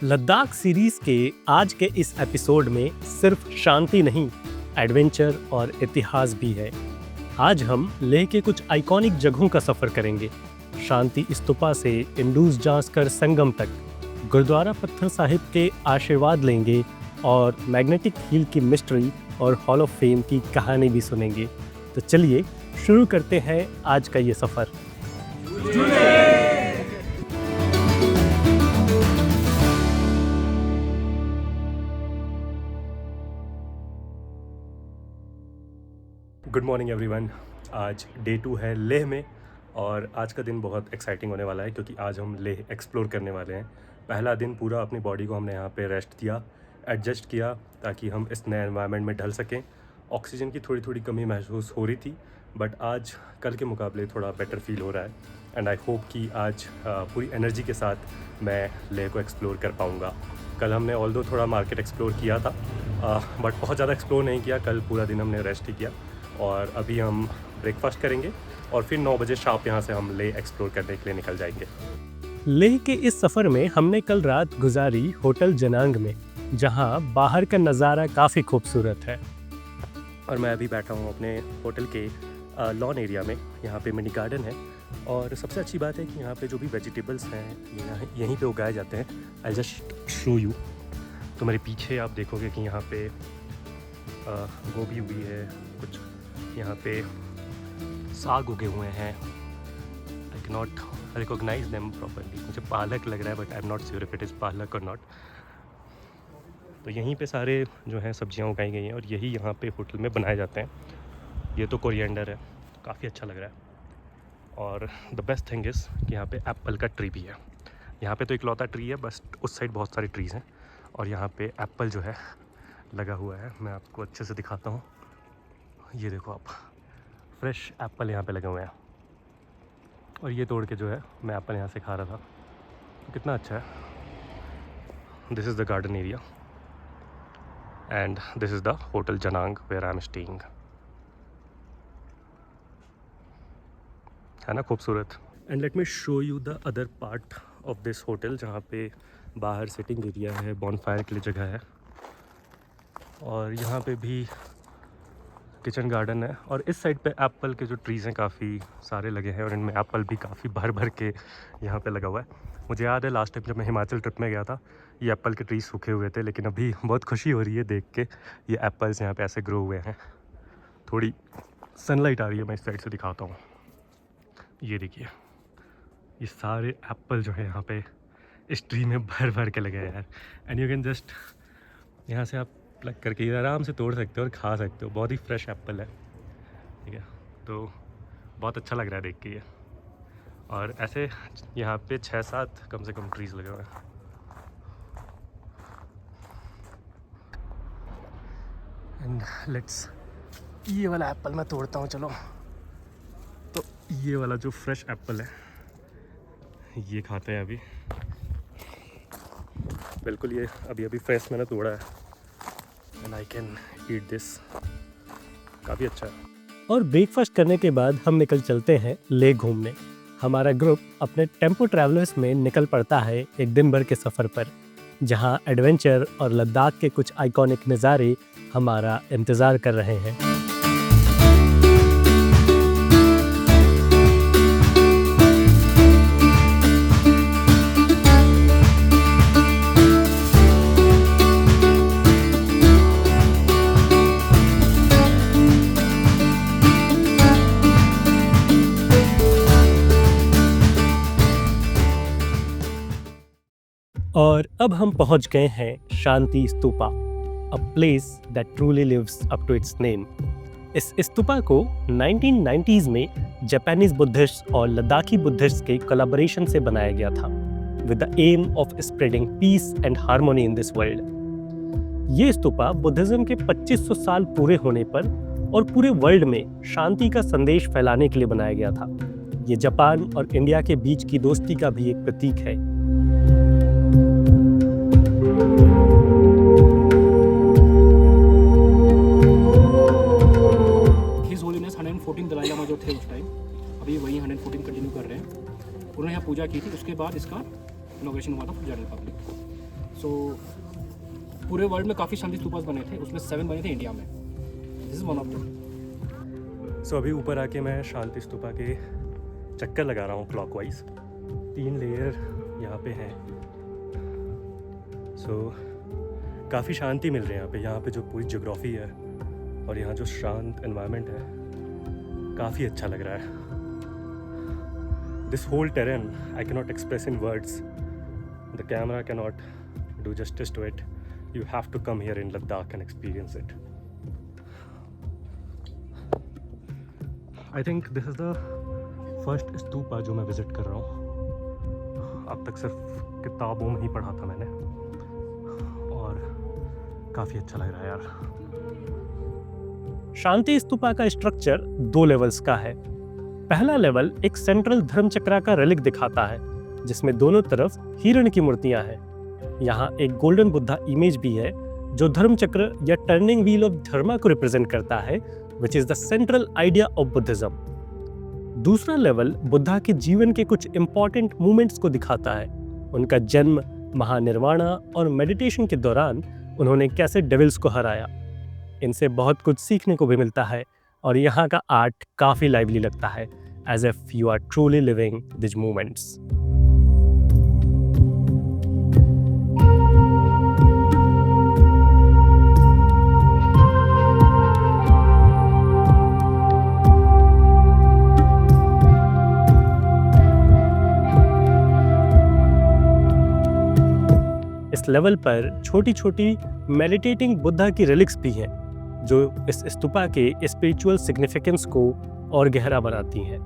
Ladakh series के आज के इस एपिसोड में सिर्फ शांति नहीं, एडवेंचर और इतिहास भी है। आज हम लेह के कुछ आइकॉनिक जगहों का सफर करेंगे। शांति स्तूपा से इंडूस जांस्कर संगम तक, गुरुद्वारा पत्थर साहिब के आशीर्वाद लेंगे और मैग्नेटिक हील की मिस्ट्री और हॉल ऑफ फेम की कहानी भी सुनेंगे। तो चलिए शुरू करते हैं आज का ये सफर। Good morning everyone. आज डे 2 है लेह में और आज का दिन बहुत एक्साइटिंग होने वाला है क्योंकि आज हम लेह एक्सप्लोर करने वाले हैं। पहला दिन पूरा अपनी बॉडी को हमने यहाँ पे रेस्ट दिया, एडजस्ट किया ताकि हम इस नए एनवायरनमेंट में ढल सकें। ऑक्सीजन की थोड़ी थोड़ी कमी महसूस हो रही थी, बट आज कल के मुकाबले थोड़ा बेटर फील हो रहा है एंड आई होप कि आज पूरी एनर्जी के साथ मैं लेह को एक्सप्लोर कर पाऊँगा। कल हमने ऑल्दो थोड़ा मार्केट एक्सप्लोर किया था, बट बहुत ज़्यादा एक्सप्लोर नहीं किया। कल पूरा दिन हमने रेस्ट ही किया और अभी हम ब्रेकफास्ट करेंगे और फिर 9 बजे शार्प यहाँ से हम लेह एक्सप्लोर करने के लिए निकल जाएंगे। लेह के इस सफ़र में हमने कल रात गुजारी होटल जनांग में, जहाँ बाहर का नज़ारा काफ़ी खूबसूरत है। और मैं अभी बैठा हूँ अपने होटल के लॉन एरिया में। यहाँ पे मिनी गार्डन है और सबसे अच्छी बात है कि यहाँ पे जो भी वेजिटेबल्स हैं यहीं पे उगाए जाते हैं। I just show you. तो मेरे पीछे आप देखोगे कि यहाँ पे गोभी हुई है, कुछ यहाँ पे साग उगे हुए हैं। I can not recognise them properly. मुझे पालक लग रहा है but I am not sure if it is पालक और नॉट। तो यहीं पे सारे जो हैं सब्जियां उगाई गई हैं और यही यहाँ पे होटल में बनाए जाते हैं। ये तो कोरिएंडर है, काफ़ी अच्छा लग रहा है। और द बेस्ट थिंग इज़ कि यहाँ पे एप्पल का ट्री भी है। यहाँ पे तो इकलौता ट्री है, बस उस साइड बहुत सारे ट्रीज़ हैं और यहाँ पे एप्पल जो है लगा हुआ है। मैं आपको अच्छे से दिखाता हूँ। ये देखो आप, फ्रेश एप्पल यहाँ पे लगे हुए हैं और ये तोड़ के जो है मैं एप्पल यहाँ से खा रहा था। तो कितना अच्छा है। This is the garden area and this is the hotel जनांग वेयर आई एम स्टेइंग। है ना खूबसूरत। And let me show you the other part of this hotel, जहाँ पे बाहर सिटिंग एरिया है, बॉनफायर के लिए जगह है और यहाँ पे भी किचन गार्डन है। और इस साइड पे एप्पल के जो ट्रीज़ हैं काफ़ी सारे लगे हैं और इनमें एप्पल भी काफ़ी भर भर के यहाँ पे लगा हुआ है। मुझे याद है लास्ट टाइम जब मैं हिमाचल ट्रिप में गया था, ये एप्पल के ट्रीज सूखे हुए थे, लेकिन अभी बहुत खुशी हो रही है देख के ये एप्पल्स यहाँ पे ऐसे ग्रो हुए हैं। थोड़ी सनलाइट आ रही है, मैं इस साइड से दिखाता हूँ। ये देखिए, ये सारे एप्पल जो है यहाँ पे इस ट्री में भर भर के लगे हैं यार। एंड यू कैन जस्ट यहाँ से आप प्लग करके आराम से तोड़ सकते हो और खा सकते हो। बहुत ही फ्रेश एप्पल है, ठीक है। तो बहुत अच्छा लग रहा है देख के ये। और ऐसे यहाँ पे 6-7 कम से कम ट्रीज़ लगे हुए हैं। एंड लेट्स, ये वाला एप्पल मैं तोड़ता हूँ, चलो। तो ये वाला जो फ्रेश एप्पल है ये खाते हैं अभी। बिल्कुल ये अभी अभी फ्रेश मैंने तोड़ा है and I can eat this. काफ़ी अच्छा है। और ब्रेकफास्ट करने के बाद हम निकल चलते हैं लेह घूमने। हमारा ग्रुप अपने टेम्पो ट्रैवलर्स में निकल पड़ता है एक दिन भर के सफ़र पर, जहां एडवेंचर और लद्दाख के कुछ आइकॉनिक नज़ारे हमारा इंतज़ार कर रहे हैं। और अब हम पहुंच गए हैं Shanti Stupa, a place that truly lives up to its name. इस स्तूपा को 1990s में जापानीज बुद्धिस्ट और लद्दाखी बुद्धिस्ट के कोलैबोरेशन से बनाया गया था, with the aim of spreading peace and harmony in this world. ये स्तूपा बुद्धिज्म के 2500 साल पूरे होने पर और पूरे वर्ल्ड में शांति का संदेश फैलाने के लिए बनाया गया था। ये जापान और इंडिया के बीच की दोस्ती का भी एक प्रतीक है। दलाई लामा जो थे उस टाइम, अभी वही 114 कंटिन्यू कर रहे हैं। उन्होंने यहाँ पूजा की थी, उसके बाद इसका इनॉग्रेशन हुआ था फॉर जनरल पब्लिक। सो पूरे वर्ल्ड में काफ़ी शांति स्तूपास बने थे, उसमें 7 बने थे इंडिया में। This is one of them. So अभी ऊपर आके मैं शांति स्तूपा के चक्कर लगा रहा हूँ क्लॉकवाइज। 3 लेयर यहाँ पे हैं। सो काफ़ी शांति मिल रही है यहाँ पे जो पूरी ज्योग्राफी है और यहाँ जो शांत एनवायरनमेंट है, काफ़ी अच्छा लग रहा है। This whole terrain I can not express in words, the camera can not do justice to it. You have to come here in Ladakh and experience it. I think this is the first stupa जो मैं visit कर रहा हूँ। अब तक सिर्फ किताबों में ही पढ़ा था मैंने और काफ़ी अच्छा लग रहा है यार। शांति स्तूपा का स्ट्रक्चर 2 लेवल्स का है। पहला लेवल एक सेंट्रल धर्म चक्रा का रेलिक दिखाता है जिसमें दोनों तरफ हिरण की मूर्तियां हैं। यहाँ एक गोल्डन बुद्धा इमेज भी है जो धर्म चक्र या टर्निंग व्हील ऑफ धर्मा को रिप्रेजेंट करता है, which is the central idea of Buddhism. दूसरा लेवल बुद्धा के जीवन के कुछ इंपॉर्टेंट मूवमेंट्स को दिखाता है। उनका जन्म, महानिर्वाणा और मेडिटेशन के दौरान उन्होंने कैसे डेविल्स को हराया। इनसे बहुत कुछ सीखने को भी मिलता है और यहाँ का आर्ट काफ़ी लाइवली लगता है, as if you are truly living this movements. इस लेवल पर छोटी छोटी मेडिटेटिंग बुद्धा की रिलिक्स भी हैं जो इस स्तूपा के स्पिरिचुअल सिग्निफिकेंस को और गहरा बनाती हैं।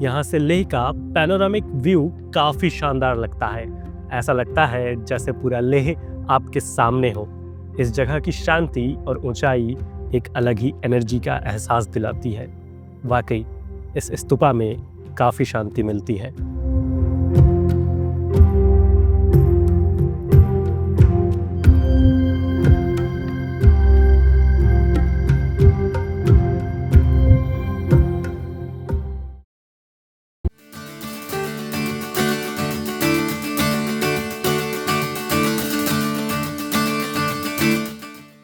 यहाँ से लेह का पैनोरामिक व्यू काफ़ी शानदार लगता है। ऐसा लगता है जैसे पूरा लेह आपके सामने हो। इस जगह की शांति और ऊंचाई एक अलग ही एनर्जी का एहसास दिलाती है। वाकई इस स्तूपा में काफ़ी शांति मिलती है।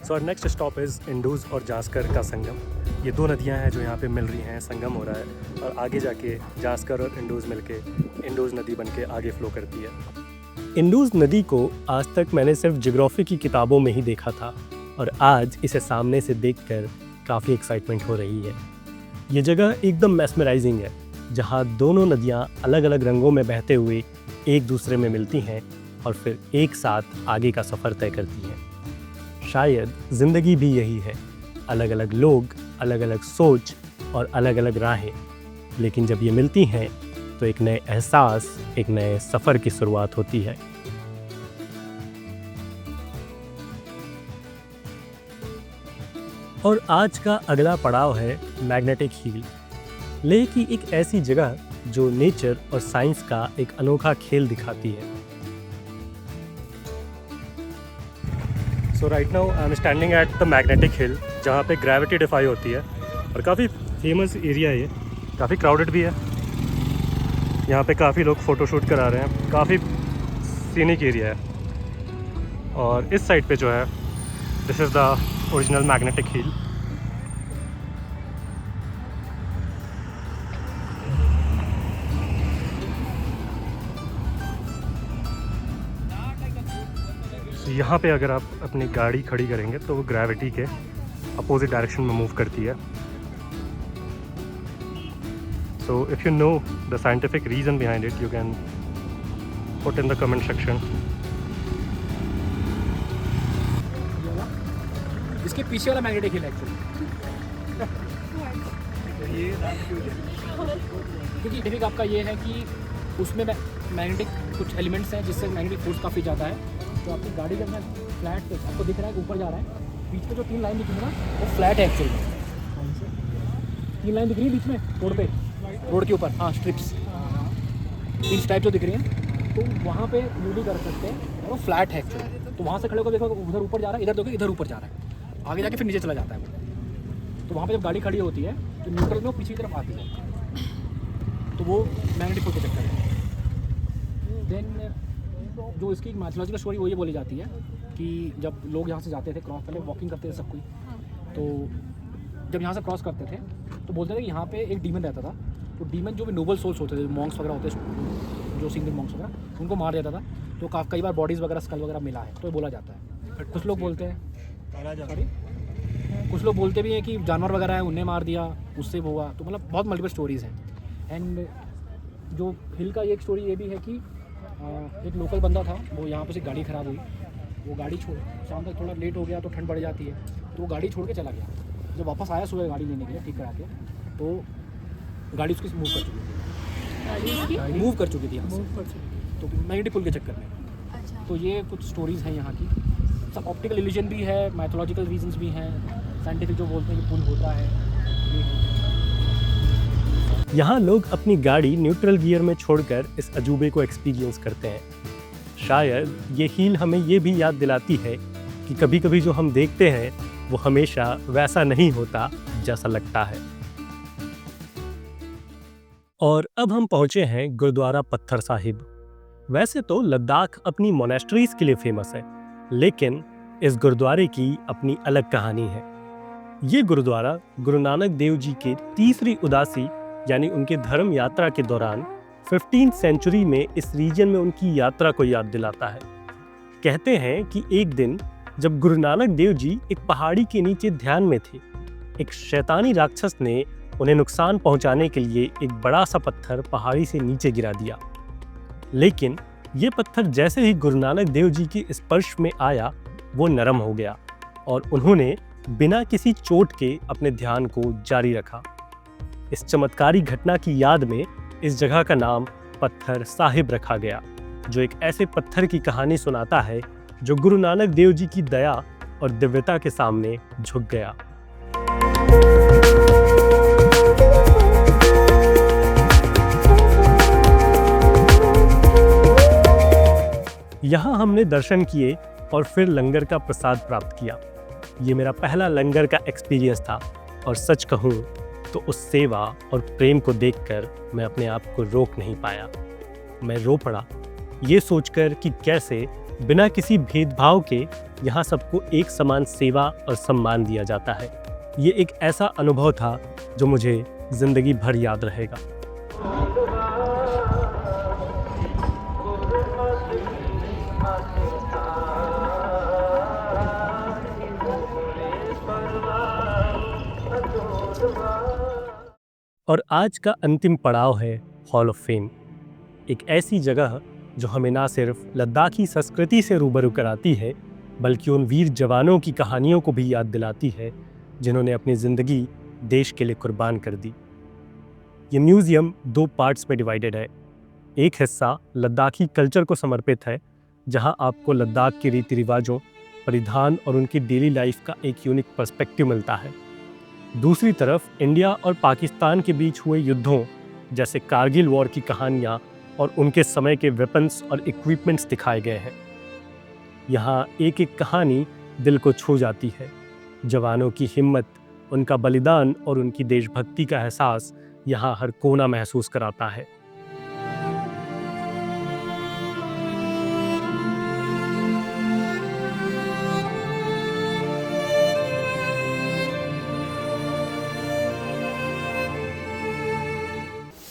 सो और नेक्स्ट स्टॉप इज़ इंडूज़ और जास्कर का संगम। ये 2 नदियां हैं जो यहाँ पे मिल रही हैं, संगम हो रहा है और आगे जाके जास्कर और इंडूज़ मिलके इंडूज़ नदी बनके आगे फ्लो करती है। इंडूज़ नदी को आज तक मैंने सिर्फ ज्योग्राफी की किताबों में ही देखा था और आज इसे सामने से देखकर काफ़ी एक्साइटमेंट हो रही है। ये जगह एकदम मैस्मराइजिंग है, जहाँ दोनों नदियाँ अलग अलग रंगों में बहते हुए एक दूसरे में मिलती हैं और फिर एक साथ आगे का सफ़र तय करती हैं। शायद ज़िंदगी भी यही है, अलग अलग लोग, अलग अलग सोच और अलग अलग राहें, लेकिन जब ये मिलती हैं तो एक नए एहसास, एक नए सफ़र की शुरुआत होती है। और आज का अगला पड़ाव है मैग्नेटिक हील, लेह की एक ऐसी जगह जो नेचर और साइंस का एक अनोखा खेल दिखाती है। So right now I am standing at the magnetic hill, जहाँ पे ग्रेविटी डिफाई होती है और काफ़ी फेमस एरिया है ये, काफ़ी क्राउडेड भी है। यहाँ पे काफ़ी लोग फ़ोटो शूट करा रहे हैं, काफ़ी सीनिक एरिया है। और इस साइड पे जो है, this is the original magnetic hill. यहाँ पे अगर आप अपनी गाड़ी खड़ी करेंगे तो वो ग्रेविटी के अपोजिट डायरेक्शन में मूव करती है। So if you know the scientific reason behind it, you can put in the comment section. इसके पीछे वाला मैग्नेटिक हिल एक्चुअली, क्योंकि टिपिक आपका ये है कि उसमें मैग्नेटिक कुछ एलिमेंट्स हैं जिससे मैग्नेटिक फोर्स काफ़ी ज़्यादा है। तो आपकी गाड़ी जब फ्लैट पे आपको दिख रहा है ऊपर जा रहा है, बीच में जो 3 लाइन दिख रही है ना वो फ्लैट है एक्चुअली। 3 लाइन दिख रही है बीच में रोड पे, रोड के ऊपर, हाँ स्ट्रिप्स, 3 स्ट्राइप जो दिख रही हैं, तो वहाँ पे यूली कर सकते हैं और वो फ्लैट है एक्चुअली। तो वहाँ से खड़े होकर देखो उधर ऊपर जा रहा है, इधर देखो इधर ऊपर जा रहा है, आगे जाके फिर नीचे चला जाता है वो। तो वहाँ पे जब गाड़ी खड़ी होती है तो न्यूट्रल में वो पीछे की तरफ आती है, तो वो मैग्नेटिक फोर्स के चक्कर है। देन जो इसकी मैथोलॉजिकल स्टोरी वो ये बोली जाती है कि जब लोग यहाँ से जाते थे क्रॉस, पहले वॉकिंग करते थे सब कोई, तो जब यहाँ से क्रॉस करते थे तो बोलते थे कि यहाँ पे एक डीमन रहता था। तो डीमन जो भी नोबल सोल्स होते थे, मॉन्क्स वगैरह होते थे, जो सिंगल मॉन्क्स वगैरह, उनको मार देता था। तो कई बार बॉडीज़ वगैरह स्कल वगैरह मिला है, तो ये बोला जाता है। कुछ लोग बोलते हैं, सॉरी, कुछ लोग बोलते भी हैं कि जानवर वगैरह है उन्हें मार दिया, उससे वो हुआ। तो मतलब बहुत मल्टीपल स्टोरीज़ हैं। एंड जो हिल का एक स्टोरी ये भी है कि एक लोकल बंदा था, वो यहाँ पर से गाड़ी ख़राब हुई, वो गाड़ी छोड़, शाम तक थोड़ा लेट हो गया तो ठंड बढ़ जाती है, तो वो गाड़ी छोड़ के चला गया। जब वापस आया सुबह गाड़ी लेने के लिए ठीक करा के, तो गाड़ी उसकी मूव कर चुकी थी, मूव कर चुकी थी यहाँ से, तो मैग्नेटिक पुल के चक्कर में। तो ये कुछ स्टोरीज़ हैं यहाँ की। सब ऑप्टिकल इल्यूजन भी है, मैथोलॉजिकल रीजंस भी हैं, साइंटिफिक जो बोलते हैं कि पुल होता है, ये है। यहाँ लोग अपनी गाड़ी न्यूट्रल गियर में छोड़कर इस अजूबे को एक्सपीरियंस करते हैं। शायद ये हील हमें ये भी याद दिलाती है कि कभी कभी जो हम देखते हैं वो हमेशा वैसा नहीं होता जैसा लगता है। और अब हम पहुंचे हैं गुरुद्वारा पत्थर साहिब। वैसे तो लद्दाख अपनी मोनेस्ट्रीज के लिए फेमस है, लेकिन इस गुरुद्वारे की अपनी अलग कहानी है। ये गुरुद्वारा गुरु नानक देव जी के तीसरी उदासी यानी उनके धर्म यात्रा के दौरान 15th सेंचुरी में इस रीजन में उनकी यात्रा को याद दिलाता है। कहते हैं कि एक दिन जब गुरु नानक देव जी एक पहाड़ी के नीचे ध्यान में थे, एक शैतानी राक्षस ने उन्हें नुकसान पहुंचाने के लिए एक बड़ा सा पत्थर पहाड़ी से नीचे गिरा दिया। लेकिन ये पत्थर जैसे ही गुरु नानक देव जी के स्पर्श में आया, वो नरम हो गया और उन्होंने बिना किसी चोट के अपने ध्यान को जारी रखा। इस चमत्कारी घटना की याद में इस जगह का नाम पत्थर साहिब रखा गया, जो एक ऐसे पत्थर की कहानी सुनाता है जो गुरु नानक देव जी की दया और दिव्यता के सामने झुक गया। यहाँ हमने दर्शन किए और फिर लंगर का प्रसाद प्राप्त किया। ये मेरा पहला लंगर का एक्सपीरियंस था और सच कहूँ तो उस सेवा और प्रेम को देखकर मैं अपने आप को रोक नहीं पाया। मैं रो पड़ा, ये सोचकर कि कैसे बिना किसी भेदभाव के यहाँ सबको एक समान सेवा और सम्मान दिया जाता है। ये एक ऐसा अनुभव था जो मुझे जिंदगी भर याद रहेगा। और आज का अंतिम पड़ाव है हॉल ऑफ फेम, एक ऐसी जगह जो हमें ना सिर्फ लद्दाखी संस्कृति से रूबरू कराती है, बल्कि उन वीर जवानों की कहानियों को भी याद दिलाती है जिन्होंने अपनी ज़िंदगी देश के लिए कुर्बान कर दी। ये म्यूज़ियम 2 पार्ट्स में डिवाइडेड है। एक हिस्सा लद्दाखी कल्चर को समर्पित है, जहां आपको लद्दाख के रीति रिवाजों, परिधान और उनकी डेली लाइफ का एक यूनिक पर्सपेक्टिव मिलता है। दूसरी तरफ इंडिया और पाकिस्तान के बीच हुए युद्धों जैसे कारगिल वॉर की कहानियाँ और उनके समय के वेपन्स और इक्विपमेंट्स दिखाए गए हैं। यहाँ एक एक कहानी दिल को छू जाती है। जवानों की हिम्मत, उनका बलिदान और उनकी देशभक्ति का एहसास यहाँ हर कोना महसूस कराता है।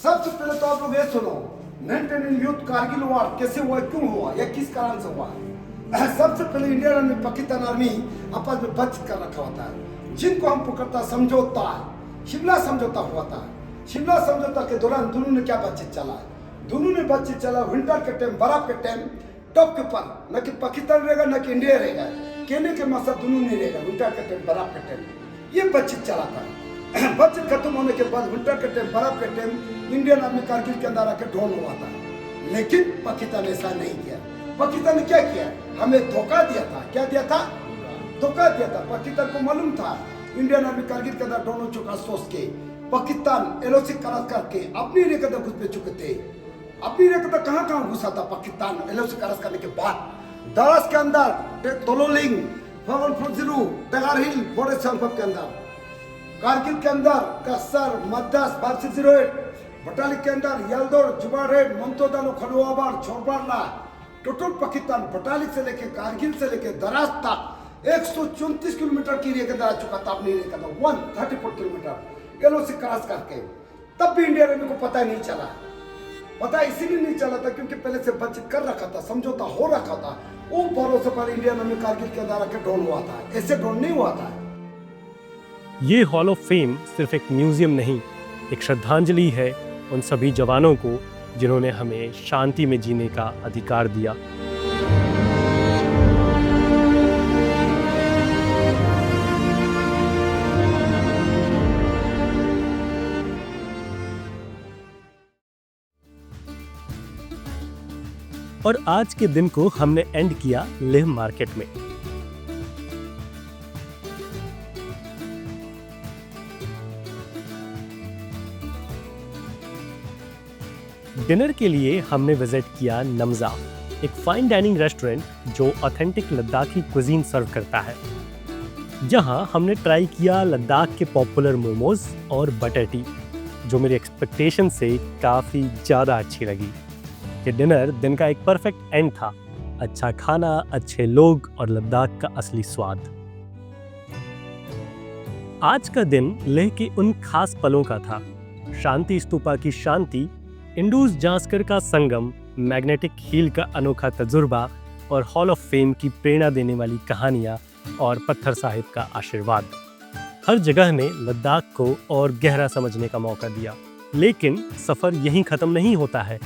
सबसे पहले तो आप लोग ये सुनो, 19 युद्ध कारगिल वॉर कैसे हुआ, क्यों हुआ, या किस कारण से हुआ। सबसे पहले इंडियन आर्मी पाकिस्तान आर्मी आपस में बातचीत कर रखा होता है, जिनको हम पकड़ता समझौता, शिमला समझौता हुआ था। शिमला समझौता के दौरान दोनों ने क्या बातचीत चला, दोनों ने बातचीत चला विंटर के टाइम, बर्फ के टाइम, टॉप के ऊपर न कि पाकिस्तान रहेगा न कि इंडिया रहेगा, कहने के मकसद दोनों नहीं रहेगा। विंटर के टाइम, बर्फ के टाइम ये बातचीत चला था। बातचीत खत्म होने के बाद विंटर के टाइम, बर्फ के टाइम इंडियन आर्मी कारगिल के अंदर आकर ड्रोन हुआ था, लेकिन पाकिस्तान ऐसा नहीं किया। पाकिस्तान ने क्या किया, हमें धोखा दिया था। क्या दिया था, धोखा दिया था। पाकिस्तान को मालूम था इंडियन आर्मी कारगिल के अंदर ड्रोन हो चुका, सोच के पाकिस्तान एलओसी क्रॉस करके अपनी एरिया के अंदर घुस चुके थे। अपनी एरिया के अंदर कहाँ घुसा था पाकिस्तान एलओसी क्रॉस करने के बाद, दराज के अंदर, तोलोलिंग, फवलफुजिरू, डगार हिल, फोरेस्ट संपर्क के अंदर, कारगिल के अंदर, कसर, मद्दास, 508 बटालिक के अंदर, यल्दोर, जुबारेड, मंतोदालो, खडुआबार, छोरबारला, टोटल पाकिस्तान बटालिक से लेके कारगिल से लेके दराज तक 134 किलोमीटर की एरिया के अंदर आ चुका था, अब नहीं करता 134 किलोमीटर एलओसी क्रॉस करके। तब भी इंडियन आर्मी को पता नहीं चला। पता इसीलिए नहीं चला था क्योंकि पहले से बातचीत कर रखा था, समझौता हो रखा था। वो भरोसे पर इंडियन आर्मी कारगिल के अंदर आके ड्रोन हुआ था, ऐसे ड्रोन नहीं हुआ था। ये हॉल ऑफ फेम सिर्फ एक म्यूजियम नहीं, एक श्रद्धांजलि है उन सभी जवानों को जिन्होंने हमें शांति में जीने का अधिकार दिया। और आज के दिन को हमने एंड किया लेह मार्केट में। डिनर के लिए हमने विजिट किया नमजा, एक फाइन डाइनिंग रेस्टोरेंट जो ऑथेंटिक लद्दाखी क्विजीन सर्व करता है। जहां हमने ट्राई किया लद्दाख के पॉपुलर मोमोज और बटर टी, जो मेरी एक्सपेक्टेशन से काफ़ी ज़्यादा अच्छी लगी। ये डिनर दिन का एक परफेक्ट एंड था, अच्छा खाना, अच्छे लोग और लद्दाख का असली स्वाद। आज का दिन लेह के उन खास पलों का था। शांति स्तूपा की शांति, इंडूस जांस्कर का संगम, मैग्नेटिक हील का अनोखा तजुर्बा और हॉल ऑफ फेम की प्रेरणा देने वाली कहानियां और पत्थर साहिब का आशीर्वाद। हर जगह ने लद्दाख को और गहरा समझने का मौका दिया। लेकिन सफ़र यहीं ख़त्म नहीं होता है।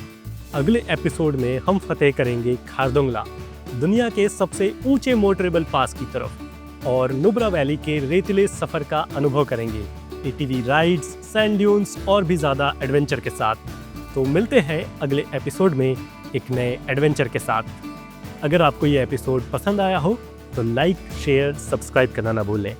अगले एपिसोड में हम फतेह करेंगे खारदुंगला, दुनिया के सबसे ऊंचे मोटरेबल पास की तरफ, और नुब्रा वैली के रेतीले सफ़र का अनुभव करेंगे, एटीवी राइड्स, सैंड ड्यून्स और भी ज़्यादा एडवेंचर के साथ। तो मिलते हैं अगले एपिसोड में एक नए एडवेंचर के साथ। अगर आपको ये एपिसोड पसंद आया हो तो लाइक, शेयर, सब्सक्राइब करना ना भूलें।